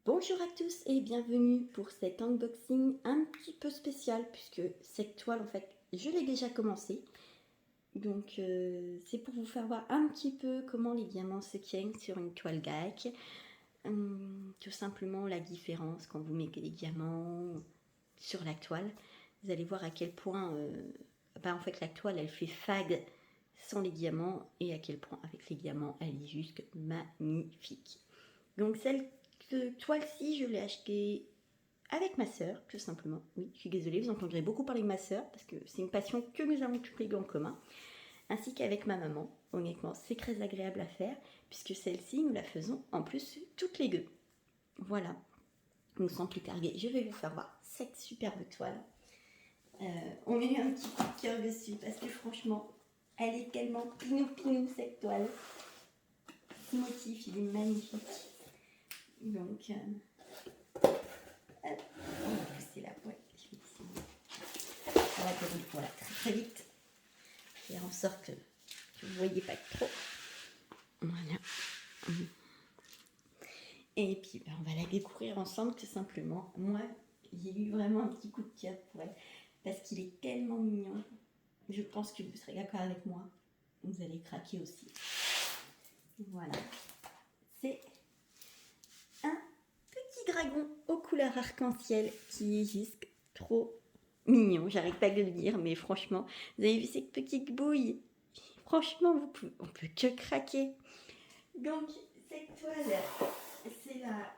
Bonjour à tous et bienvenue pour cet unboxing un petit peu spécial puisque cette toile en fait je l'ai déjà commencé. Donc c'est pour vous faire voir un petit peu comment les diamants se tiennent sur une toile grecque. Tout simplement la différence quand vous mettez les diamants sur la toile. Vous allez voir à quel point en fait la toile elle fait fade sans les diamants et à quel point avec les diamants elle est juste magnifique. Donc cette toile-ci je l'ai achetée avec ma sœur, tout simplement. Oui, je suis désolée, vous entendrez beaucoup parler de ma sœur parce que c'est une passion que nous avons toutes les deux en commun, ainsi qu'avec ma maman. Honnêtement, c'est très agréable à faire puisque celle-ci, nous la faisons en plus toutes les deux. Voilà. Donc sans plus tarder, je vais vous faire voir cette superbe toile. On met un petit coup de cœur dessus parce que franchement, elle est tellement pinou cette toile. Ce motif, il est magnifique. Donc, on va pousser la boîte. Je vais essayer. On va dérouler voilà, très vite. Faire en sorte que vous ne voyez pas trop. Voilà. Et puis, on va la découvrir ensemble tout simplement. Moi, j'ai eu vraiment un petit coup de cœur pour elle parce qu'il est tellement mignon. Je pense que vous serez d'accord avec moi. Vous allez craquer aussi. Voilà. C'est un petit dragon aux couleurs arc-en-ciel qui est juste trop mignon. J'arrête pas de le dire, mais franchement, vous avez vu cette petite bouille? Franchement, on peut que craquer. Donc, cette toile, c'est la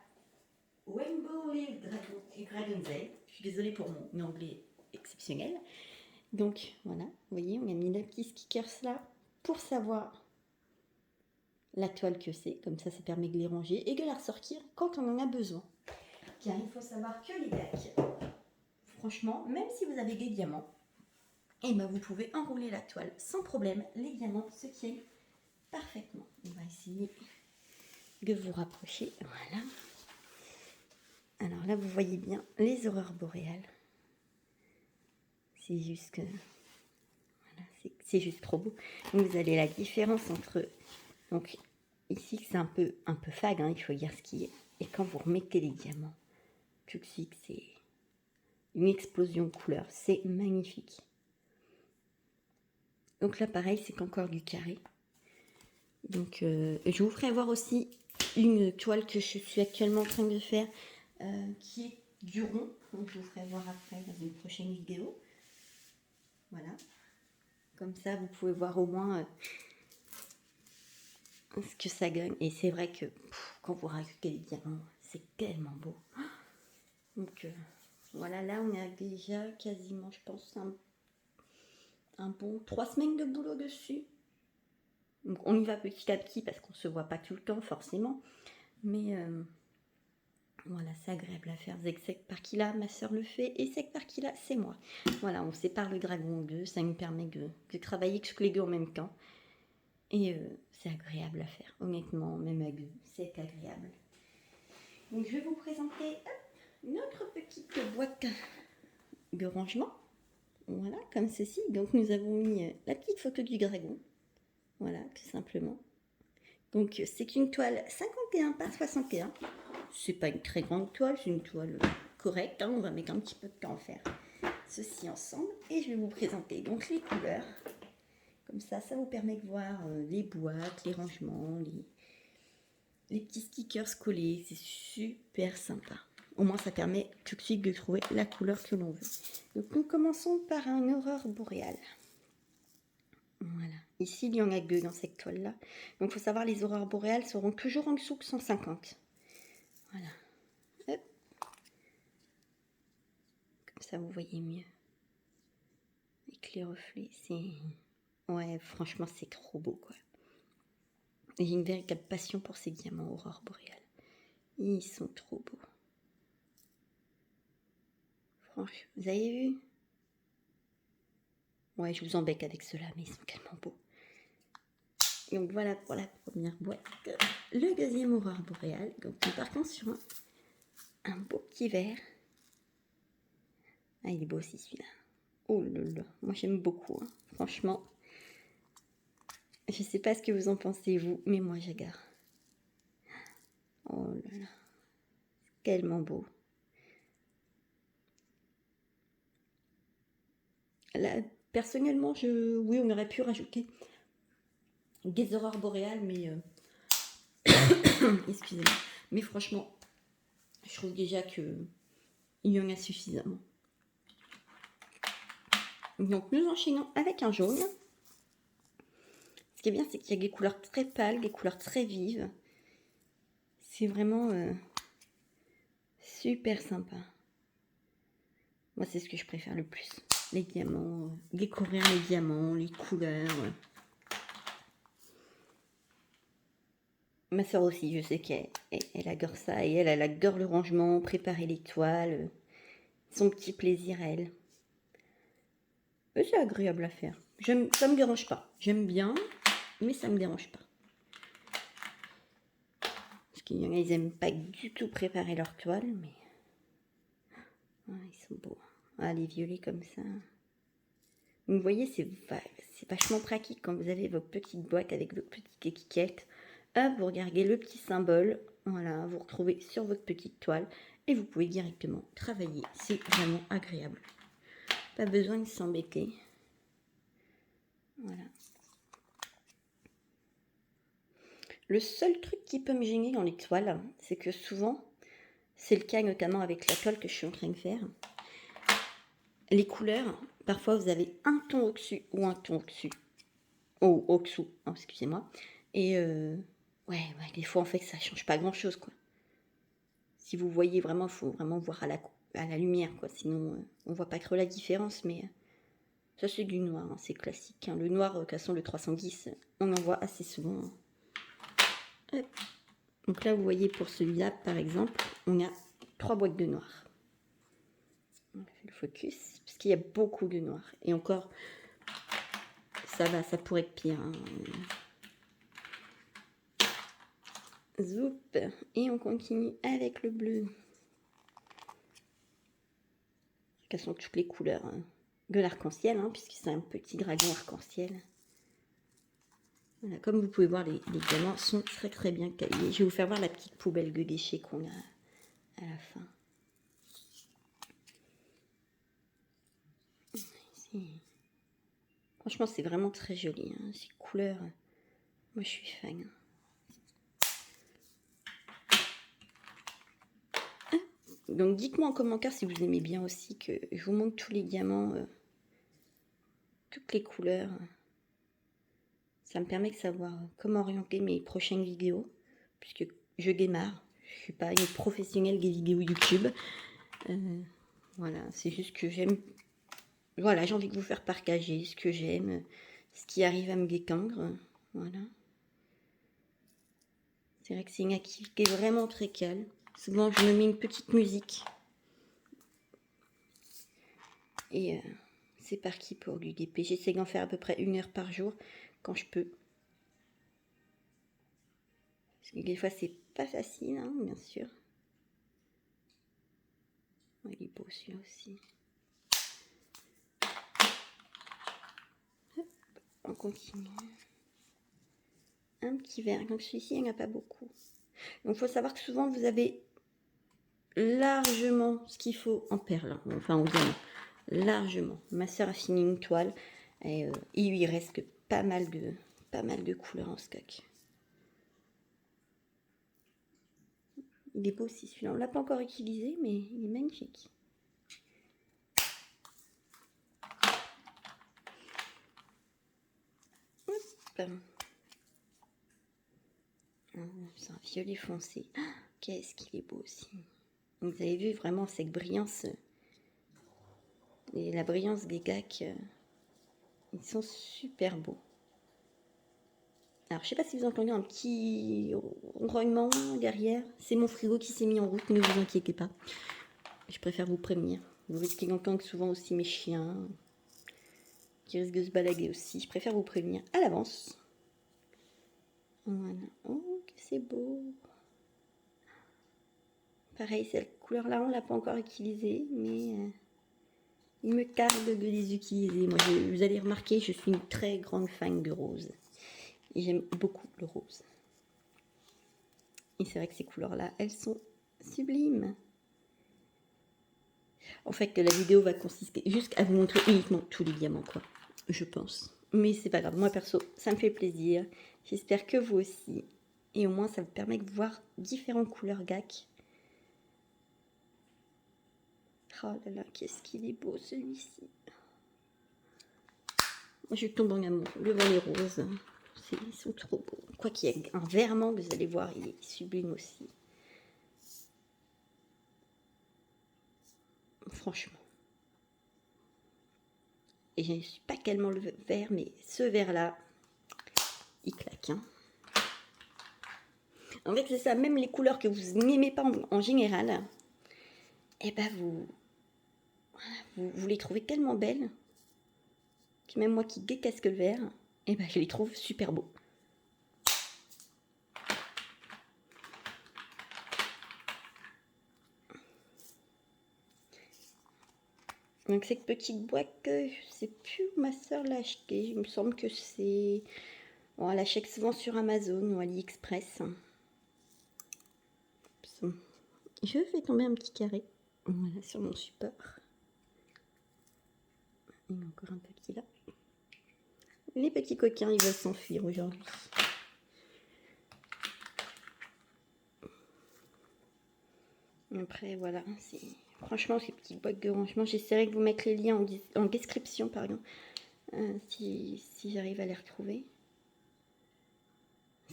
Rainbow Leaf Dragon's Egg. Je suis désolée pour mon anglais exceptionnel. Donc, voilà, vous voyez, on a mis le petit stickers là pour savoir la toile que c'est. Comme ça permet de les ranger et de la ressortir quand on en a besoin. Car il faut savoir que les bacs, franchement, même si vous avez des diamants, et ben vous pouvez enrouler la toile sans problème. Les diamants se tiennent parfaitement. On va essayer de vous rapprocher. Voilà. Alors là, vous voyez bien les aurores boréales. C'est juste que... Voilà, c'est juste trop beau. Donc vous avez la différence entre... Donc ici, c'est un peu fade, hein, il faut dire ce qui est. Et quand vous remettez les diamants, tout de suite, c'est une explosion de couleurs. C'est magnifique. Donc là, pareil, c'est encore du carré. Donc, je vous ferai voir aussi une toile que je suis actuellement en train de faire, qui est du rond. Donc, je vous ferai voir après dans une prochaine vidéo. Voilà. Comme ça, vous pouvez voir au moins ce que ça gagne. Et c'est vrai que quand vous rajoutez les diamants, c'est tellement beau. Donc, voilà, là, on a déjà quasiment, je pense, un bon 3 semaines de boulot dessus. Donc on y va petit à petit parce qu'on ne se voit pas tout le temps forcément. Mais voilà, c'est agréable à faire. Cette partie-là, ma soeur le fait. Et cette partie-là, c'est moi. Voilà, on sépare le dragon en deux. Ça nous permet de travailler tous les deux en même temps. Et c'est agréable à faire. Honnêtement, même à deux, c'est agréable. Donc je vais vous présenter notre petite boîte de rangement. Voilà, comme ceci. Donc nous avons mis la petite photo du dragon. Voilà, tout simplement. Donc c'est une toile 51 par 61. C'est pas une très grande toile, c'est une toile correcte. Hein. On va mettre un petit peu de temps à faire ceci ensemble. Et je vais vous présenter donc les couleurs. Comme ça vous permet de voir les boîtes, les rangements, les petits stickers collés. C'est super sympa. Au moins ça permet tout de suite de trouver la couleur que l'on veut. Donc nous commençons par un aurore boréale. Voilà. Ici, il y en a deux dans cette toile-là. Donc, il faut savoir, les aurores boréales seront toujours en dessous de 150. Voilà. Hop. Comme ça, vous voyez mieux. Avec les reflets, c'est... Ouais, franchement, c'est trop beau, quoi. J'ai une véritable passion pour ces diamants aurores boréales. Ils sont trop beaux. Franchement, vous avez vu? Ouais, je vous embête avec ceux-là, mais ils sont tellement beaux. Donc, voilà pour la première boîte. Le deuxième aurore boréale. Donc, nous partons sur un beau petit vert. Ah, il est beau aussi celui-là. Oh là là, moi j'aime beaucoup. Hein. Franchement, je sais pas ce que vous en pensez vous, mais moi j'adore. Oh là là, tellement beau. Là, personnellement, oui, on aurait pu rajouter des aurores boréales, mais excusez-moi. Mais franchement, je trouve déjà que il y en a suffisamment. Donc nous enchaînons avec un jaune. Ce qui est bien, c'est qu'il y a des couleurs très pâles, des couleurs très vives. C'est vraiment super sympa. Moi, c'est ce que je préfère le plus. Les diamants, découvrir les diamants, les couleurs. Ma soeur aussi, je sais qu'elle adore ça. Et elle adore le rangement, préparer les toiles. Son petit plaisir à elle. Et c'est agréable à faire. Ça me dérange pas. J'aime bien, mais ça me dérange pas. Parce qu'il y en a, ils aiment pas du tout préparer leurs toiles, mais... Ah, ils sont beaux. Ah, les violets comme ça. Vous voyez, c'est vachement pratique quand vous avez votre petite boîte avec votre petite étiquette. Hop, vous regardez le petit symbole. Voilà, vous retrouvez sur votre petite toile. Et vous pouvez directement travailler. C'est vraiment agréable. Pas besoin de s'embêter. Voilà. Le seul truc qui peut me gêner dans les toiles, c'est que souvent, c'est le cas notamment avec la toile que je suis en train de faire. Les couleurs, parfois vous avez un ton au-dessus ou un ton au-dessus. Au-dessous, oh, excusez-moi. Et ouais, des fois en fait ça change pas grand-chose quoi. Si vous voyez vraiment, il faut vraiment voir à la lumière quoi. Sinon on voit pas trop la différence, mais ça c'est du noir, hein, c'est classique. Hein. Le noir, de toute façon le 310, on en voit assez souvent. Hein. Donc là vous voyez pour celui-là par exemple, on a 3 boîtes de noir. On fait le focus, parce qu'il y a beaucoup de noir. Et encore, ça va, ça pourrait être pire. Hein. Zoup. Et on continue avec le bleu. Quelles sont toutes les couleurs hein, de l'arc-en-ciel, hein, puisque c'est un petit dragon arc-en-ciel. Voilà, comme vous pouvez voir, les diamants sont très très bien taillés. Je vais vous faire voir la petite poubelle de déchets qu'on a à la fin. Ici. Franchement, c'est vraiment très joli. Hein, ces couleurs, moi je suis fan. Donc dites-moi en commentaire si vous aimez bien aussi que je vous montre tous les diamants, toutes les couleurs. Ça me permet de savoir comment orienter mes prochaines vidéos, puisque je démarre. Je ne suis pas une professionnelle des vidéos YouTube. Voilà, c'est juste que j'aime... Voilà, j'ai envie de vous faire partager ce que j'aime, ce qui arrive à me détendre. Voilà. C'est vrai que c'est une activité vraiment très calme. Souvent, je me mets une petite musique. Et c'est parti pour du DP. J'essaie d'en faire à peu près 1 heure par jour, quand je peux. Parce que des fois, c'est pas facile, hein, bien sûr. Il est beau celui-là aussi. Hop, on continue. Un petit vert. Donc celui-ci, il n'y en a pas beaucoup. Donc il faut savoir que souvent, vous avez largement ce qu'il faut en perles. Enfin, en diamant. Largement. Ma soeur a fini une toile. Et il lui reste pas mal de couleurs en stock. Il est beau aussi celui-là. On ne l'a pas encore utilisé, mais il est magnifique. Hop. C'est un violet foncé. Qu'est-ce qu'il est beau aussi. Vous avez vu vraiment cette brillance. Et la brillance des gacs. Ils sont super beaux. Alors, je sais pas si vous entendez un petit ronronnement derrière. C'est mon frigo qui s'est mis en route, ne vous inquiétez pas. Je préfère vous prévenir. Vous risquez d'entendre souvent aussi mes chiens qui risquent de se balader aussi. Je préfère vous prévenir à l'avance. Voilà. Oh, que c'est beau. Pareil, cette couleur-là, on ne l'a pas encore utilisée, mais il me tarde de les utiliser. Moi, vous allez remarquer, je suis une très grande fan de rose. Et j'aime beaucoup le rose. Et c'est vrai que ces couleurs-là, elles sont sublime. En fait, la vidéo va consister juste à vous montrer uniquement tous les diamants, quoi. Je pense. Mais c'est pas grave. Moi, perso, ça me fait plaisir. J'espère que vous aussi. Et au moins, ça vous permet de voir différentes couleurs GAC. Oh là là, qu'est-ce qu'il est beau, celui-ci. Moi, je tombe en amour devant les roses. Ils sont trop beaux. Quoi qu'il y ait un verment, vous allez voir, il est sublime aussi. Franchement. Et je ne suis pas tellement le vert, mais ce vert-là, il claque. Hein. En fait, c'est ça, même les couleurs que vous n'aimez pas en général, eh ben vous les trouvez tellement belles, que même moi qui déteste le vert, eh ben je les trouve super beaux. Donc cette petite boîte, je sais plus où ma soeur l'a achetée, il me semble que c'est... Bon, elle achète souvent sur Amazon ou AliExpress. Je fais tomber un petit carré, voilà, sur mon support. Il y en a encore un petit là. Les petits coquins, ils veulent s'enfuir aujourd'hui. Après, voilà, franchement, ces petites boîtes de rangement, j'essaierai de vous mettre les liens en description, pardon, si j'arrive à les retrouver.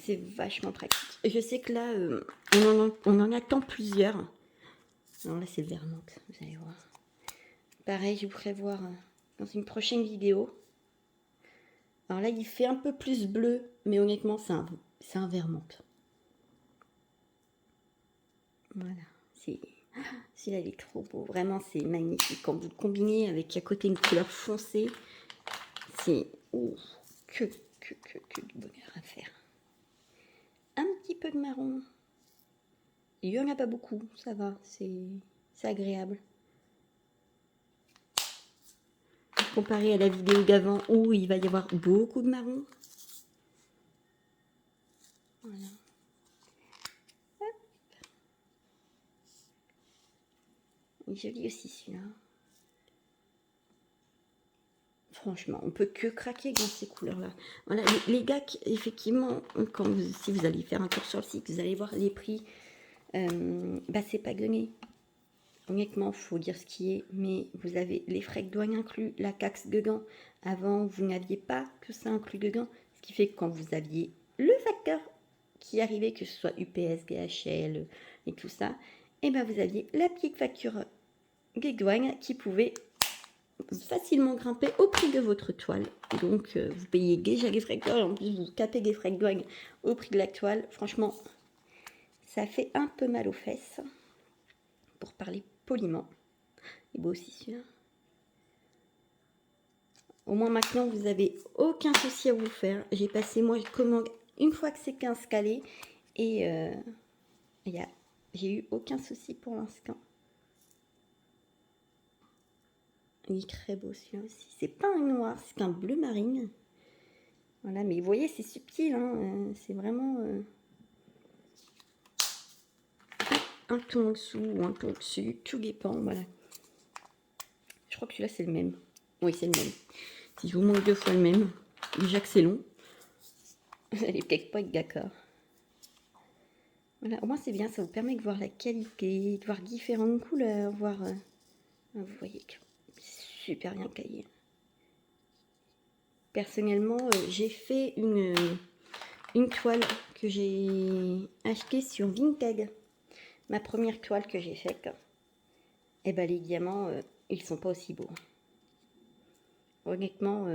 C'est vachement pratique. Je sais que là, on en attend plusieurs. Alors là, c'est le vermont, vous allez voir. Pareil, je vous ferai voir dans une prochaine vidéo. Alors là, il fait un peu plus bleu, mais honnêtement, c'est un vermont. Voilà, celui-là, il est trop beau. Vraiment, c'est magnifique. Quand vous le combinez avec à côté une couleur foncée, c'est que du bonheur à faire. Un petit peu de marron. Il n'y en a pas beaucoup, ça va, c'est agréable. Comparé à la vidéo d'avant où il va y avoir beaucoup de marron. Voilà. Hop. Il est joli aussi celui-là. Franchement, on peut que craquer dans ces couleurs-là. Voilà, les GAC, effectivement, si vous allez faire un tour sur le site, vous allez voir les prix. C'est pas donné. Honnêtement, il faut dire ce qui est, mais vous avez les frais de douane inclus, la taxe dedans. Avant, vous n'aviez pas que ça inclus dedans, ce qui fait que quand vous aviez le facteur qui arrivait, que ce soit UPS, DHL et tout ça, et ben vous aviez la petite facture des douanes qui pouvait facilement grimper au prix de votre toile. Donc, vous payez déjà les frais de douane, en plus vous tapez des frais de douane au prix de la toile. Franchement, ça fait un peu mal aux fesses, pour parler poliment. Il est beau aussi celui-là. Au moins maintenant, vous n'avez aucun souci à vous faire. J'ai passé, moi, je commande une fois que c'est installé. Et j'ai eu aucun souci pour l'instant. Il est très beau celui-là aussi. C'est pas un noir, c'est un bleu marine. Voilà, mais vous voyez, c'est subtil. Hein, c'est vraiment un ton en dessous ou un ton au-dessus. Tout dépend, voilà. Je crois que celui-là, c'est le même. Oui, c'est le même. Si je vous montre deux fois le même, déjà que c'est long, vous allez peut-être pas être d'accord. Voilà, au moins c'est bien, ça vous permet de voir la qualité, de voir différentes couleurs, voir... vous voyez que c'est super bien taillé. Personnellement, j'ai fait une toile que j'ai achetée sur Vinted. Ma première toile que j'ai faite. Et ben les diamants, ils sont pas aussi beaux. Honnêtement,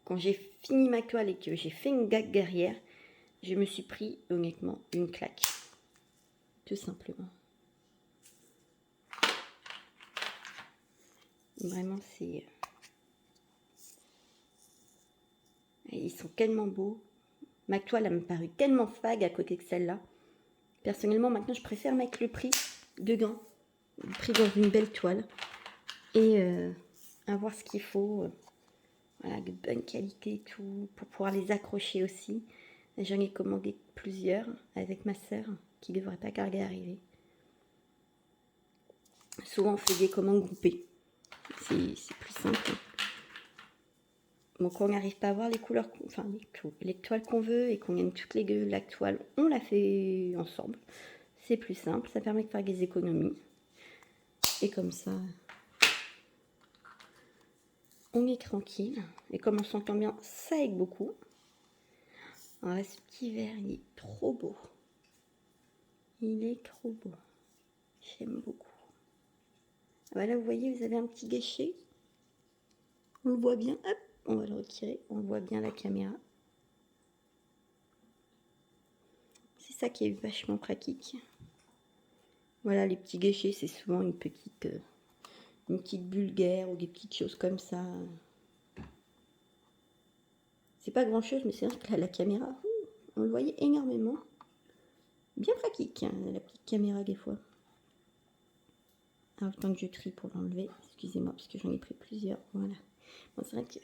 quand j'ai fini ma toile et que j'ai fait une gague derrière, je me suis pris honnêtement une claque. Tout simplement. Vraiment, c'est... Ils sont tellement beaux. Ma toile, elle me parut tellement fade à côté de celle-là. Personnellement, maintenant, je préfère mettre le prix dedans. Le prix dans une belle toile. Et avoir ce qu'il faut. Voilà, de bonne qualité et tout. Pour pouvoir les accrocher aussi. J'en ai commandé plusieurs avec ma sœur qui ne devrait pas tarder à arriver. Souvent, on fait des commandes groupées. C'est plus simple. Donc, quand on n'arrive pas à voir les couleurs, enfin les toiles qu'on veut et qu'on gagne toutes la toile, on la fait ensemble. C'est plus simple, ça permet de faire des économies. Et comme ça, on est tranquille. Et comme on s'entend bien, ça aide beaucoup. Alors là, ce petit vert, il est trop beau. Il est trop beau. J'aime beaucoup. Voilà, vous voyez, vous avez un petit gâchis. On le voit bien. Hop, on va le retirer. On voit bien la caméra. C'est ça qui est vachement pratique. Voilà, les petits gâchis, c'est souvent une petite vulgaire ou des petites choses comme ça. C'est pas grand chose, mais c'est vrai que là, la caméra, on le voyait énormément. Bien pratique, hein, la petite caméra des fois. Alors, le temps que je trie pour l'enlever, excusez-moi, parce que j'en ai pris plusieurs. Voilà. Bon, c'est vrai que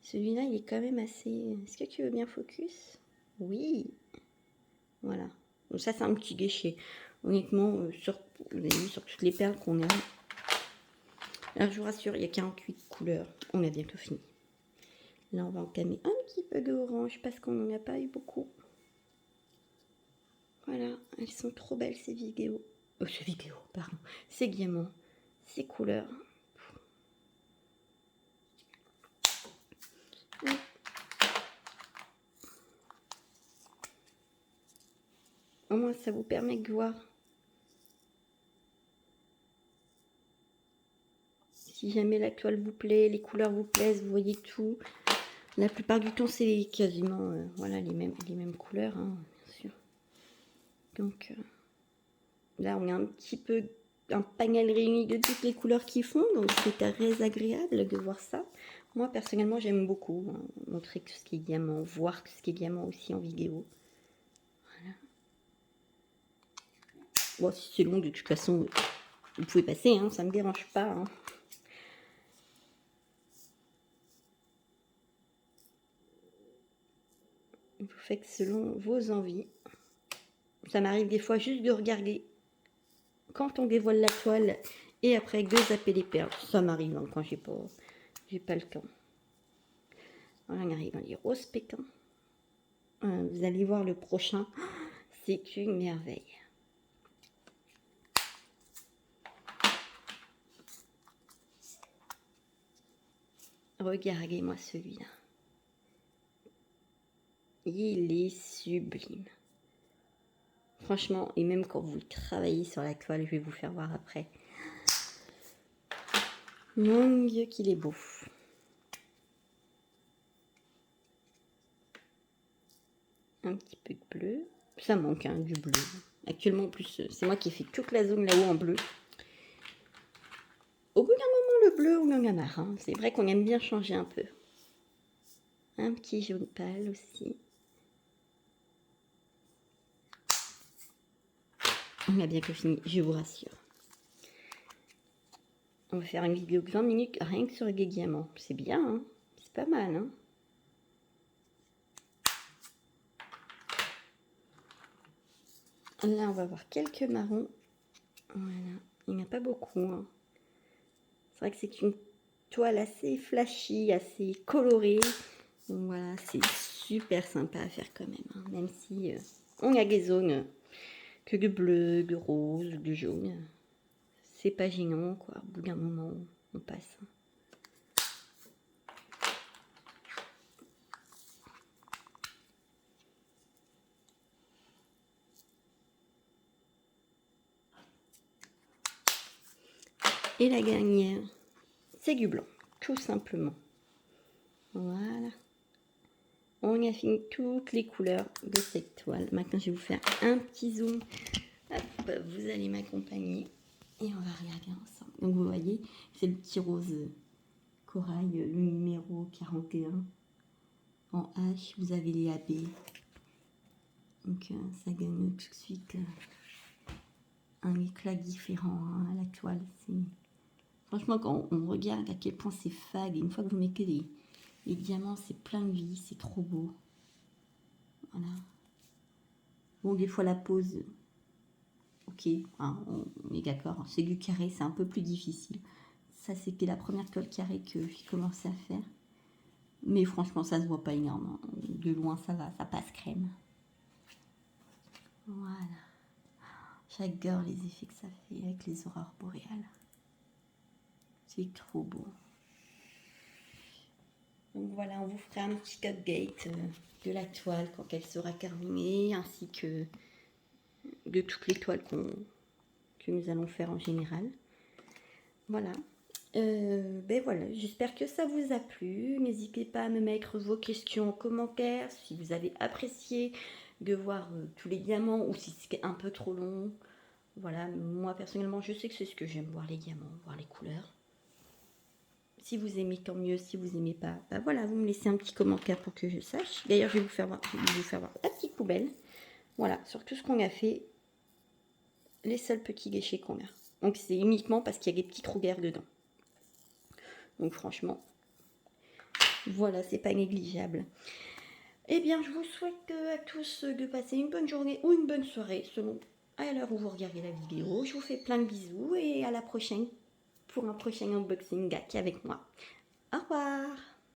celui-là, il est quand même assez... Est-ce que tu veux bien focus? Oui. Voilà. Donc ça, c'est un petit gâchis. Honnêtement, vous avez vu, sur toutes les perles qu'on a. Alors, je vous rassure, il y a 48 couleurs. On a bientôt fini. Là, on va entamer un petit peu d'orange parce qu'on n'en a pas eu beaucoup. Voilà, elles sont trop belles ces vidéos. Pardon. Ces diamants, ces couleurs. Au moins, ça vous permet de voir. Si jamais la toile vous plaît, les couleurs vous plaisent, vous voyez tout. La plupart du temps, c'est quasiment voilà, les mêmes couleurs, hein, bien sûr. Donc là, on a un petit peu un panel réuni de toutes les couleurs qui font, donc c'est très agréable de voir ça. Moi, personnellement, j'aime beaucoup hein, montrer tout ce qui est diamant, voir tout ce qui est diamant aussi en vidéo. Voilà. Bon, si c'est long, de toute façon, vous pouvez passer, hein, ça ne me dérange pas. Hein. Vous faites selon vos envies. Ça m'arrive des fois juste de regarder quand on dévoile la toile et après de zapper les perles. Ça m'arrive hein, quand j'ai pas le temps. Voilà, on arrive dans les roses pétants. Vous allez voir le prochain. C'est une merveille. Regardez-moi celui-là. Il est sublime. Franchement, et même quand vous travaillez sur la toile, je vais vous faire voir après. Mon Dieu qu'il est beau. Un petit peu de bleu. Ça manque hein, du bleu. Actuellement, en plus, c'est moi qui ai fait toute la zone là-haut en bleu. Au bout d'un moment, le bleu, on en a marre. Hein. C'est vrai qu'on aime bien changer un peu. Un petit jaune pâle aussi. On a bientôt fini, je vous rassure. On va faire une vidéo de 20 minutes rien que sur les diamants. C'est bien, hein, c'est pas mal. Hein. Là, on va voir quelques marrons. Voilà, il n'y en a pas beaucoup. Hein. C'est vrai que c'est une toile assez flashy, assez colorée. Donc voilà, c'est super sympa à faire quand même. Hein. Même si on a des zones que de bleu, de rose, de jaune. C'est pas gênant, quoi. Au bout d'un moment, on passe. Et la dernière, c'est du blanc, tout simplement. Voilà. On a fini toutes les couleurs de cette toile. Maintenant, je vais vous faire un petit zoom. Hop, vous allez m'accompagner et on va regarder ensemble. Donc, vous voyez, c'est le petit rose corail, le numéro 41. En H, vous avez les AB. Donc, ça gagne tout de suite un éclat différent hein, à la toile. Franchement, quand on regarde à quel point c'est fade, et une fois que vous mettez les diamants, c'est plein de vie, c'est trop beau. Voilà. Bon, des fois la pose, ok, hein, on est d'accord, hein, c'est du carré, c'est un peu plus difficile. Ça, c'était la première toile carrée que j'ai commencé à faire. Mais franchement, ça se voit pas énorme, hein. De loin, ça va, ça passe crème. Voilà. J'adore les effets que ça fait avec les aurores boréales. C'est trop beau. Donc voilà, on vous fera un petit update de la toile quand elle sera terminée, ainsi que de toutes les toiles que nous allons faire en général. Voilà. Ben voilà, j'espère que ça vous a plu. N'hésitez pas à me mettre vos questions en commentaire si vous avez apprécié de voir tous les diamants ou si c'est un peu trop long. Voilà, moi personnellement, je sais que c'est ce que j'aime, voir les diamants, voir les couleurs. Si vous aimez, tant mieux. Si vous aimez pas, bah voilà, vous me laissez un petit commentaire pour que je sache. D'ailleurs, je vais vous faire voir la petite poubelle. Voilà, sur tout ce qu'on a fait, les seuls petits déchets qu'on a. Donc c'est uniquement parce qu'il y a des petits trous d'air dedans. Donc franchement, voilà, c'est pas négligeable. Eh bien, je vous souhaite à tous de passer une bonne journée ou une bonne soirée, selon à l'heure où vous regardez la vidéo. Je vous fais plein de bisous et à la prochaine pour un prochain unboxing GAC avec moi. Au revoir!